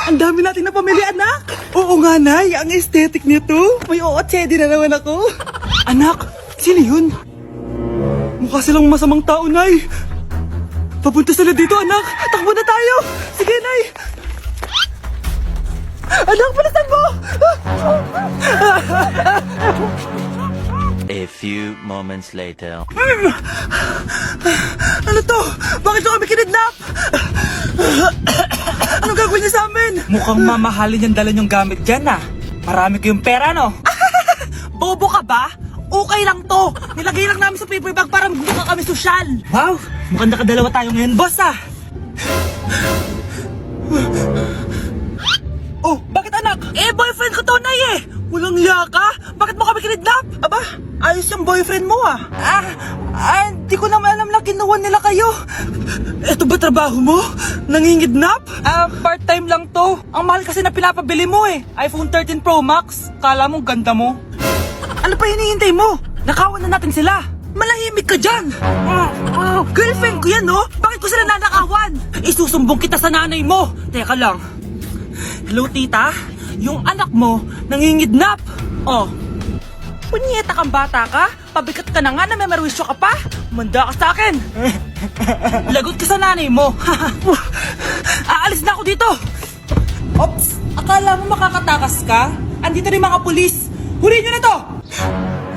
Ang dami natin na pamilya, anak. Oo nga, Nay. Ang aesthetic nito. May ootsedi na naman ako. Anak, sino yun? Mukha silang masamang tao, Nay. Papunta sila dito, anak. Takbo na tayo. Sige, Nay. Anak, palitan mo. A few moments later. Ano to? Bakit nyo kami kinidnap? Ano gagawin niya sa amin? Mukhang mamahalin yung dala niyong gamit dyan ah. Marami kayong pera, no? Bobo ka ba? Okay lang to. Nilagay lang namin sa paper bag para magbuka kami sosyal. Wow, mukhang nakadalawa tayo ngayon, boss ah. Oh, bakit anak? Eh, boyfriend ko to, Nay eh. Walang liya ka? Bakit mo kami kinidnap? Aba, ayos yung boyfriend mo ah. Hindi ko naman alam na kinuha nila kayo. Ito ba trabaho mo? Nangingidnap? Part-time lang to. Ang mahal kasi na pinapabili mo eh. iPhone 13 Pro Max. Kala mo ganda mo. Ano pa hinihintay mo? Nakawan na natin sila. Malahimik ka dyan. Girlfriend ko yan, no? Bakit ko sila nanakawan? Isusumbong kita sa nanay mo. Teka lang. Hello, tita? Yung anak mo nangingidnap. Oh. Punyeta kang bata ka? Pabigat ka na nga na may marwisyo ka pa? Manda ka sa akin. Lagot ka sa nanay mo. Aalis na ako dito. Ops, akala mo makakatakas ka? Andito rin mga pulis. Huli nyo na to!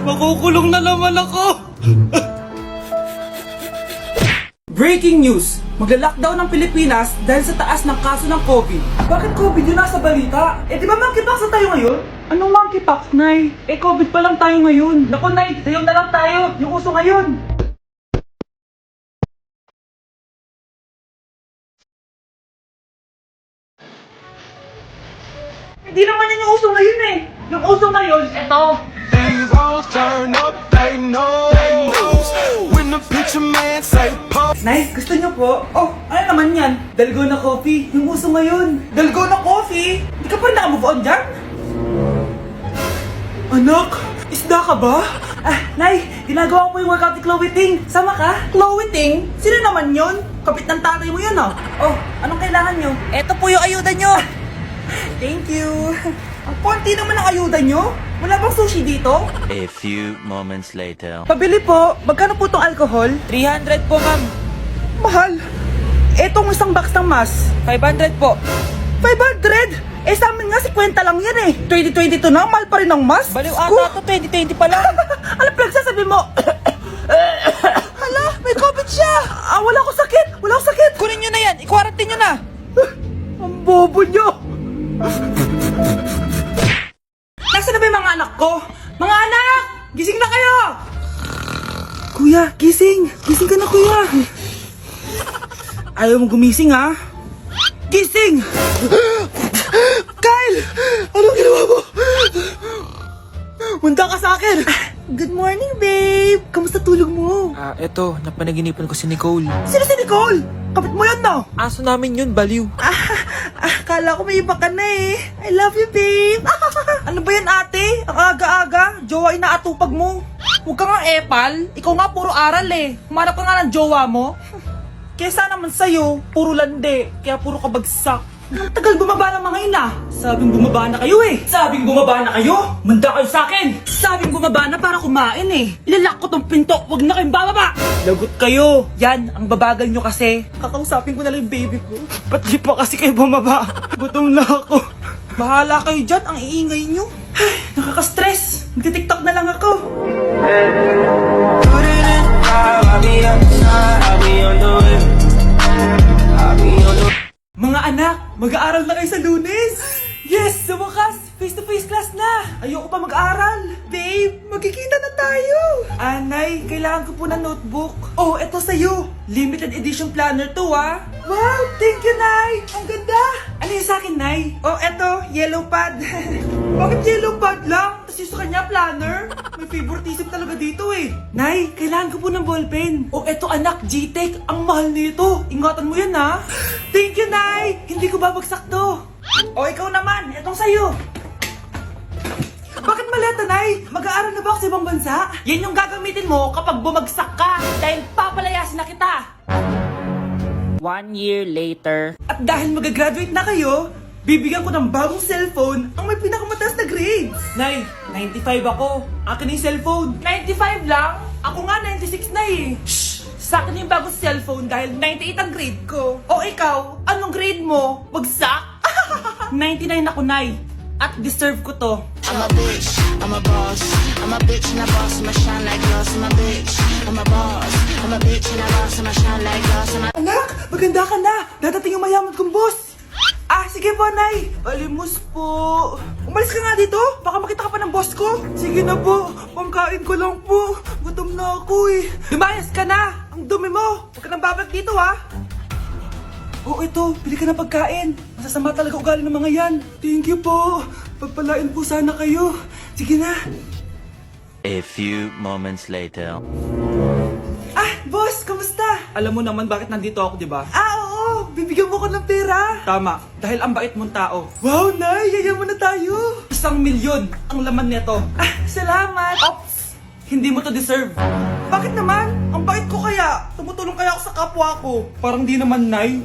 Makukulong na naman ako. Breaking news! Magla-lockdown ng Pilipinas dahil sa taas ng kaso ng COVID. Bakit COVID yun nasa balita? Eh di ba monkeypox na tayo ngayon? Anong monkeypox, Nay? Eh, COVID pa lang tayo ngayon. Naku Nay, sayo na lang tayo. Yung uso ngayon. Hindi naman yan yung uso ngayon eh. Yung uso ngayon, eto. These walls turn up, they know. When the picture man say pop. Nay, gusto niyo po? Oh, ano naman yan? Dalgona coffee. Yung uso ngayon. Dalgona coffee? Hindi ka pa naka-move on dyan? Anak, isda ka ba? Nay, ginagawa ko yung workout ni Chloe Ting. Sama ka? Chloe Ting? Sino naman yon? Kapit ng tatay mo yun ah. Oh, anong kailangan nyo? Eto po yung ayuda nyo. Thank you. Ang konti naman ang ayuda nyo. Wala bang sushi dito? A few moments later. Pabili po. Magkano po tong alcohol? 300 po ma'am. Mahal. Etong isang box ng mas. 500 po. 500? Eh sa amin nga 50 lang yan eh. 2022 na, mahal pa rin ang mas. Baliw ata to, 2020 pa lang. Ano pinagsasabi mo? Hala, may COVID siya. Wala ko sakit. Wala ko sakit. Kunin nyo na yan, i-quarantine nyo na. Ang bobo nyo. Nasaan na ba yung mga anak ko? Mga anak! Gising na kayo! Kuya, gising! Gising ka na, kuya! Ayaw mo gumising, ha? Gising! Kyle! Anong ginawa mo? Munda ka sa akin! Good morning, babe! Kamusta tulog mo? Eto, napanaginipan ko si Nicole. Sino si Nicole? Kapit mo yun, no? Aso namin yun, baliw. Kala ko may iba ka na eh. I love you, babe. Ano ba yan, ate? Ang aga-aga. Jowa inaatupag mo. Huwag ka nga epal. Ikaw nga puro aral eh. Humanap ka nga ng jowa mo. Kesa naman sa'yo, puro lande. Kaya puro kabagsak. Ang tagal bumaba ng mga ina. Sabing bumaba na kayo eh. Sabing bumaba na kayo. Manda kayo sa akin. Sabing bumaba na para kumain eh. Ilalak ko tong pinto. Huwag na kayong bababa. Lagot kayo. Yan, ang babagal nyo kasi. Kakausapin ko na lang yung baby ko. Ba't di pa kasi kayo bumaba? Gutom na ako. Bahala kayo dyan. Ang iingay nyo. Ay, nakaka-stress. Magti-tiktok na lang ako. Put it in, I'll be outside, I'll be on the way. I'll be on the way. Mga anak, mag-aaral na kayo sa Lunes! Yes! Sa wakas! Face-to-face class na! Ayoko pa mag-aaral! Babe, magkikita na tayo! Anay, kailangan ko po ng notebook. Oh, eto sa'yo! Limited edition planner to, ah! Wow! Thank you, Nay! Ang ganda! Ano yung sa'kin, Nay? Oh, eto, yellow pad. Bakit yellow pad lang? Tapos yung sa kanya, planner? May favoritism talaga dito eh. Nay, kailangan ko po ng ballpen. Oh, eto anak, G-Tech. Ang mahal nito. Ingatan mo yan, ha? Thank you, Nay! Hindi ko babagsak to. O, ikaw naman. Etong sa'yo. Bakit maleta, Nay? Mag-aaral na ba ako sa ibang bansa? Yan yung gagamitin mo kapag bumagsak ka. Dahil papalayasin na kita. 1 year later. At dahil mag-graduate na kayo, bibigyan ko ng bagong cellphone ang may pinakamataas na grades. Nay, 95 ako. Akin yung cellphone. 95 lang? Ako nga 96 na eh. Shh! Sa akin yung bagong cellphone dahil 98 ang grade ko. O ikaw, anong grade mo? Bagsak? 99 ako, Nay. At deserve ko to. I'm a bitch, I'm a boss. I'm a bitch and a boss, I'ma shine like glass. I'm a bitch, I'm a boss. I'm a bitch and a boss, I'ma shine like glass. I'm a Anak, maganda ka na. Dadating yung mayaman kong boss. Ah, sige po, Nay. Alimos po. Umalis ka nga dito. Baka makita ka pa ng boss ko. Sige na po. Pangkain ko lang po. Gutom na ako eh. Lumayas ka na. Ang dumi mo. Huwag ka nang babalik dito, ha. Oh, ito. Bili ka ng pagkain. Masasama talaga ugali ng mga yan. Thank you po. Pagpalain po sana kayo. Sige na. A few moments later. Ah, boss, kamusta? Alam mo naman bakit nandito ako, di ba? Ah, oo. Bibigyan mo ko ng pera. Tama, dahil ang bait mong tao. Wow, Nay, yayaman na tayo. 1,000,000 ang laman nito. Ah, salamat. Ops, hindi mo to deserve. Bakit naman? Ang bait ko kaya. Tumutulong kaya ako sa kapwa ko. Parang di naman, Nay.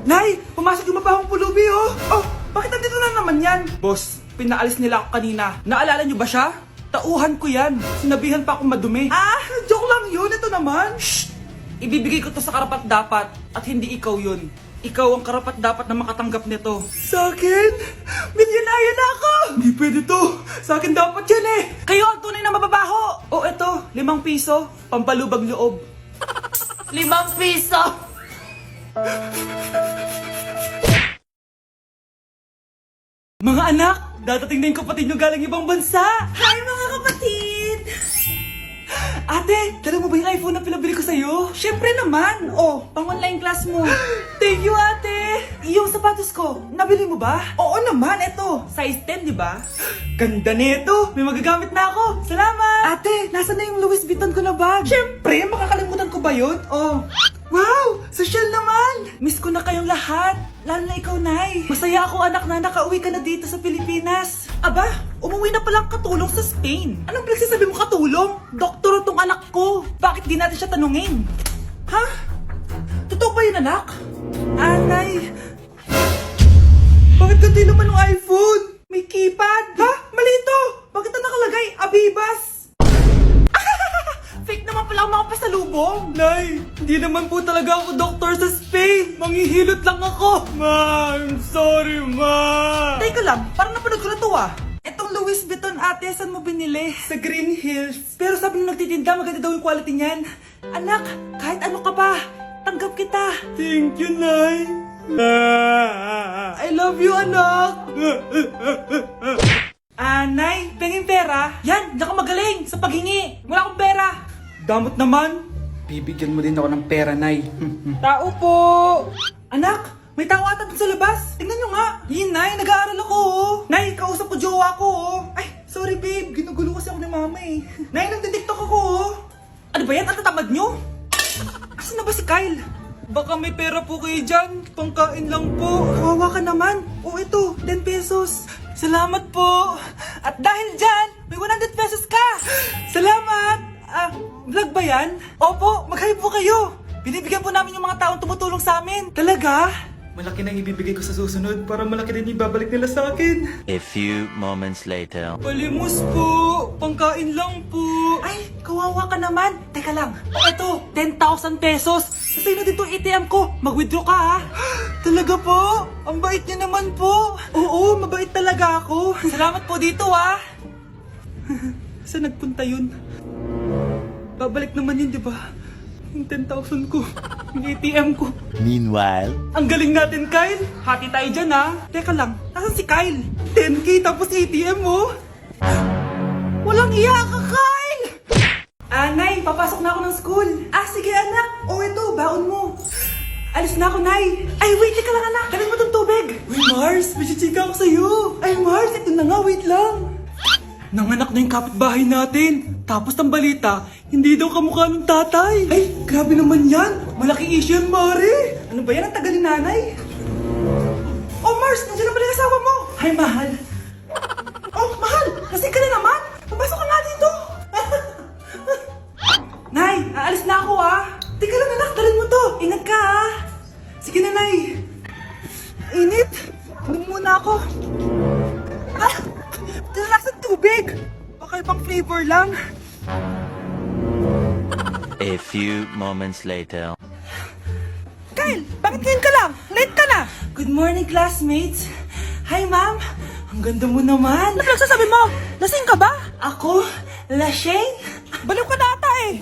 Nay, pumasok yung mapahong pulubi, oh. Oh, bakit nandito na naman yan? Boss, pinaalis nila ako kanina. Naalala niyo ba siya? Tauhan ko yan. Sinabihan pa akong madumi. Ah, joke lang yun. Ito naman. Shh! Ibibigay ko to sa karapat dapat at hindi ikaw yun. Ikaw ang karapat dapat na makatanggap nito. Sa akin? Milyonaryo na ako! Hindi pwede to. Sa akin dapat yan eh. Kayo ang tunay na mababaho. O eto, 5 piso. Pampalubag loob. 5 piso! Mga anak, dadating na yung kapatid nyo galing ibang bansa. Hi mga kapatid! Ate, dala mo ba yung iPhone na pinabili ko sa'yo? Siyempre naman! Oh, pang-online class mo. Thank you, ate! Yung sapatos ko, nabili mo ba? Oo naman, eto. Size 10, di ba? Ganda nito! May magagamit na ako! Salamat! Ate, nasa na yung Louis Vuitton ko na bag? Siyempre, makakalimutan ko ba yun? Oh. Wow! Social naman! Miss ko na kayong lahat! Lalo na ikaw, Nay! Masaya ako, anak, na nakauwi ka na dito sa Pilipinas! Aba, umuwi na palang katulong sa Spain. Anong pinagsasabi mo katulong? Doktor tong anak ko. Bakit di natin siya tanungin? Ha? Totoo ba yun, anak? Nay! Bakit ganti naman yung iPhone? May keypad! Ha? Mali ito! Bakit na nakalagay? Abibas! Fake naman pala ang mga pasalubong. Nay, hindi naman po talaga ako doktor sa Spain. Manghihilot lang ako. Ma, I'm sorry, ma. Teka lang, parang napanood ko na to ah. Etong Louis Vuitton, ate, saan mo binili? Sa Green Hills. Pero sabi nung nagtitinda, maganda daw yung quality niyan. Anak, kahit ano ka pa, tanggap kita. Thank you, Nay. I love you, anak. Nay, pengin pera? Yan, diyan ka magaling sa paghingi. Wala akong pera. Damot naman. Bibigyan mo din ako ng pera, Nay. Tao po. Anak, may tao ata dun sa labas. Tingnan nyo nga. Yun, Nay, nag-aaral ako, oh. Nay, kausap ko jowa ko, oh. Ay, sorry, babe. Ginugulo kasi ako ni mama, eh. Nay, nagtitiktok ako, oh. Ano ba yan? Ang tatamad nyo? Asan na ba si Kyle? Baka may pera po kayo dyan. Pangkain lang po. Kawawa ka naman. O ito, 10 pesos. Salamat po. At dahil dyan, may 100 pesos ka. Salamat. Vlog ba yan? Opo, mag-hype po kayo. Binibigyan po namin yung mga taong tumutulong sa amin. Talaga? Malaki na ibibigay ko sa susunod para malaki din ibabalik nila sa akin. A few moments later. Palimos po. Pangkain lang po. Ay, kawawa ka naman. Teka lang. Ito, 10,000 pesos. Kasi na dito ATM ko. Mag-withdraw ka, ha? Talaga po? Ang bait niya naman po. Oo, mabait talaga ako. Salamat po dito, ha? Saan nagpunta yun? Babalik naman yun, di ba? Yung 10,000 ko. Yung ATM ko. Meanwhile. Ang galing natin, Kyle. Hati tayo dyan, ha? Teka lang, nasan si Kyle? 10K tapos ATM, oh. Walang iya ka, Kyle! Nay, papasok na ako ng school. Sige, anak. Ito, baon mo. Alis na ako, Nay. Ay, wait, teka lang, anak. Galing mo tong tubig. Uy, Mars, may chichika ako sa'yo. Ay, Mars, ito na nga, wait lang. Nanganak na yung kapitbahay natin. Tapos ang balita, hindi daw kamukha ng tatay. Ay, grabe naman yan. Malaking issue yan, Mari. Ano ba yan? Ang tagal ni nanay. Oh, Mars, nandiyan na pala yung asawa mo. Hi, mahal. Oh, mahal, kasi ka na naman. Papasok ka nga dito. Nay, aalis na ako, Teka lang, anak, dalhin mo to. Ingat ka, Sige na, Nay. Init. ako. Ah! Lasang tubig! Baka ibang flavor lang. A few moments later. Kyle, bakit ngayon ka lang? Late ka na! Good morning, classmates! Hi, ma'am! Ang ganda mo naman! Ano nagsasabi mo? Lasing ka ba? Ako? Lasing? Baliw ka na ata eh!